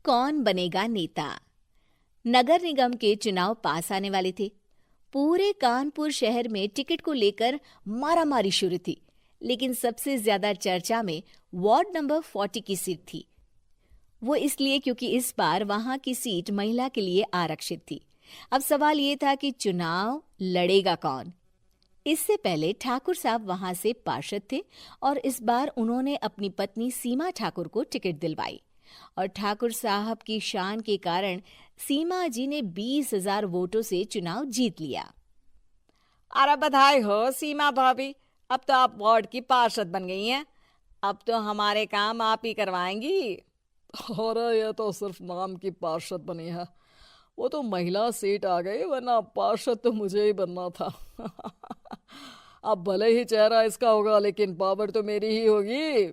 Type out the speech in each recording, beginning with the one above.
कौन बनेगा नेता। नगर निगम के चुनाव पास आने वाले थे। पूरे कानपुर शहर में टिकट को लेकर मारामारी शुरू थी, लेकिन सबसे ज्यादा चर्चा में वार्ड नंबर 40 की सीट थी। वो इसलिए क्योंकि इस बार वहां की सीट महिला के लिए आरक्षित थी। अब सवाल ये था कि चुनाव लड़ेगा कौन। इससे पहले ठाकुर साहब वहां से पार्षद थे और इस बार उन्होंने अपनी पत्नी सीमा ठाकुर को टिकट दिलवाई और ठाकुर साहब की शान के कारण सीमा जी ने 20,000 वोटों से चुनाव जीत लिया। अरे बधाई हो सीमा भाभी, अब तो आप वार्ड की पार्षद बन गई हैं। अब तो हमारे काम आप ही करवाएंगी। अरे ये तो सिर्फ नाम की पार्षद बनी है, वो तो महिला सीट आ गई, वरना पार्षद तो मुझे ही बनना था। अब भले ही चेहरा इसका होगा, लेकिन पावर तो मेरी ही होगी।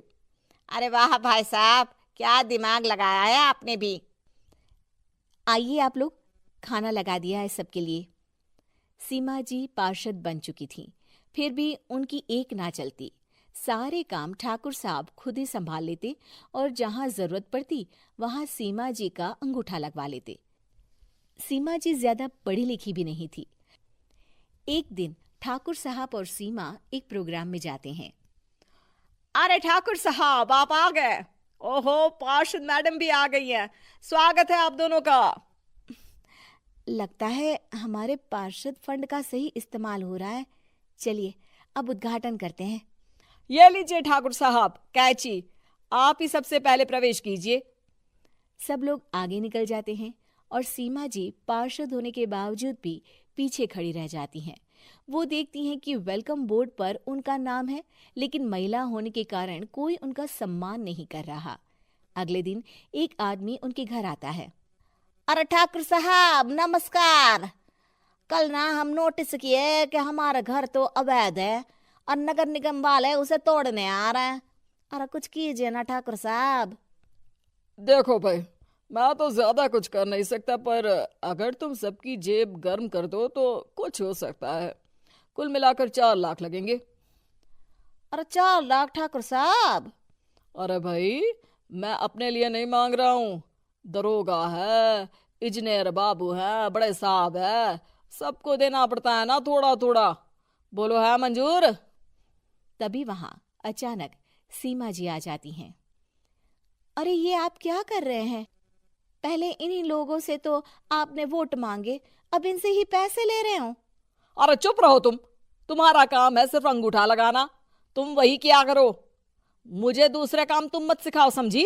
अरे वाह भाई साहब, क्या दिमाग लगाया है आपने भी। आइए आप लोग, खाना लगा दिया है सबके लिए। सीमा जी पार्षद बन चुकी थीं, फिर भी उनकी एक ना चलती। सारे काम ठाकुर साहब खुद ही संभाल लेते और जहां जरूरत पड़ती वहां सीमा जी का अंगूठा लगवा लेते। सीमा जी ज्यादा पढ़ी लिखी भी नहीं थी। एक दिन ठाकुर साहब और सीमा एक प्रोग्राम में जाते हैं। अरे ठाकुर साहब, आप आ गए। ओहो, पार्षद मैडम भी आ गई हैं। स्वागत है आप दोनों का। लगता है हमारे पार्षद फंड का सही इस्तेमाल हो रहा है। चलिए अब उद्घाटन करते हैं। ये लीजिए ठाकुर साहब कैची, आप ही सबसे पहले प्रवेश कीजिए। सब लोग आगे निकल जाते हैं और सीमा जी पार्षद होने के बावजूद भी पीछे खड़ी रह जाती हैं। वो देखती हैं कि वेलकम बोर्ड पर उनका नाम है, लेकिन महिला होने के कारण कोई उनका सम्मान नहीं कर रहा। अगले दिन एक आदमी उनके घर आता है। अरे ठाकुर साहब नमस्कार। कल ना हम नोटिस किए कि हमारा घर तो अवैध है और नगर निगम वाले उसे तोड़ने आ रहे हैं। अरे कुछ कीजिए ना ठाकुर साहब। देखो भाई, मैं तो ज्यादा कुछ कर नहीं सकता, पर अगर तुम सबकी जेब गर्म कर दो तो कुछ हो सकता है। कुल मिलाकर 4 लाख लगेंगे। अरे 4 लाख ठाकुर साहब? अरे भाई, मैं अपने लिए नहीं मांग रहा हूँ। दरोगा है, इंजीनियर बाबू है, बड़े साहब है, सबको देना पड़ता है ना थोड़ा थोड़ा। बोलो है मंजूर? तभी वहां अचानक सीमा जी आ जाती हैं। अरे ये आप क्या कर रहे हैं? पहले इन्हीं लोगों से तो आपने वोट मांगे, अब इनसे ही पैसे ले रहे हो। अरे चुप रहो तुम, तुम्हारा काम है सिर्फ अंगूठा लगाना, तुम वही किया करो। मुझे दूसरे काम तुम मत सिखाओ, समझी?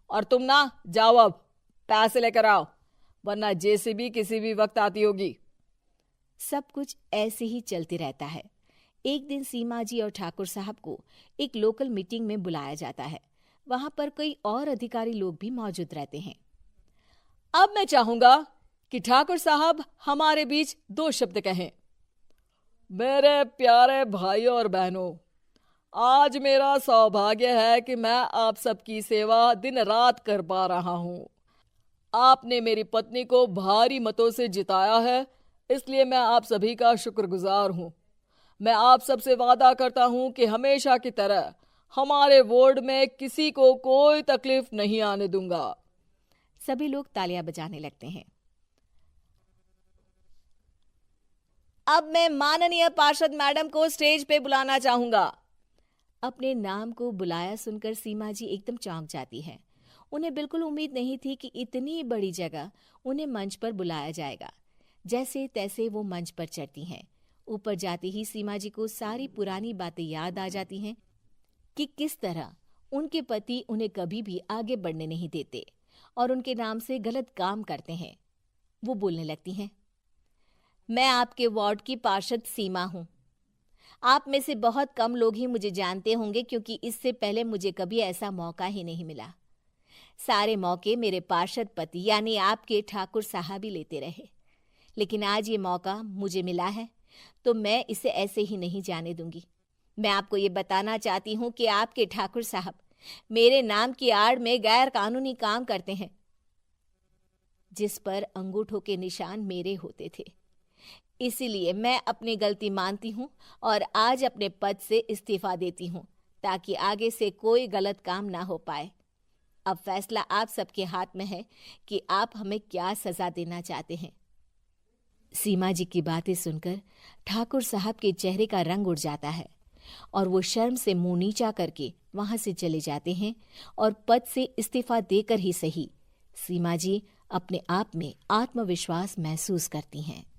और तुम ना जाओ, अब पैसे लेकर आओ, वरना जेसीबी किसी भी वक्त आती होगी। सब कुछ ऐसे ही चलते रहता है। एक दिन सीमा जी और ठाकुर साहब को एक लोकल मीटिंग में बुलाया जाता है। वहां पर कई और अधिकारी लोग भी मौजूद रहते हैं। अब मैं चाहूंगा कि ठाकुर साहब हमारे बीच 2 शब्द कहें। मेरे प्यारे भाइयों और बहनों, आज मेरा सौभाग्य है कि मैं आप सबकी सेवा दिन रात कर पा रहा हूँ। आपने मेरी पत्नी को भारी मतों से जिताया है, इसलिए मैं आप सभी का शुक्रगुजार हूँ। मैं आप सबसे वादा करता हूँ कि हमेशा की तरह हमारे वार्ड में किसी को कोई तकलीफ नहीं आने दूंगा। सभी लोग तालियां बजाने लगते हैं। अब मैं माननीय पार्षद मैडम को स्टेज पे बुलाना चाहूंगा। अपने नाम को बुलाया सुनकर सीमा जी एकदम चौंक जाती है। उन्हें बिल्कुल उम्मीद नहीं थी कि इतनी बड़ी जगह उन्हें मंच पर बुलाया जाएगा। जैसे तैसे वो मंच पर चढ़ती हैं। ऊपर जाते ही सीमा जी को सारी पुरानी बातें याद आ जाती हैं कि किस तरह उनके पति उन्हें कभी भी आगे बढ़ने नहीं देते और उनके नाम से गलत काम करते हैं। वो बोलने लगती हैं। मैं आपके वार्ड की पार्षद सीमा हूँ। आप में से बहुत कम लोग ही मुझे जानते होंगे, क्योंकि इससे पहले मुझे कभी ऐसा मौका ही नहीं मिला। सारे मौके मेरे पार्षद पति यानी आपके ठाकुर साहब ही लेते रहे, लेकिन आज ये मौका मुझे मिला है तो मैं इसे ऐसे ही नहीं जाने दूंगी। मैं आपको ये बताना चाहती हूँ कि आपके ठाकुर साहब मेरे नाम की आड़ में गैर कानूनी काम करते हैं, जिस पर अंगूठों के निशान मेरे होते थे। इसीलिए मैं अपनी गलती मानती हूँ और आज अपने पद से इस्तीफा देती हूँ, ताकि आगे से कोई गलत काम ना हो पाए। अब फैसला आप सबके हाथ में है कि आप हमें क्या सजा देना चाहते हैं। सीमा जी की बातें सुनकर ठाकुर साहब के चेहरे का रंग उड़ जाता है और वो शर्म से मुंह नीचा करके वहां से चले जाते हैं और पद से इस्तीफा देकर ही सही सीमा जी अपने आप में आत्मविश्वास महसूस करती हैं।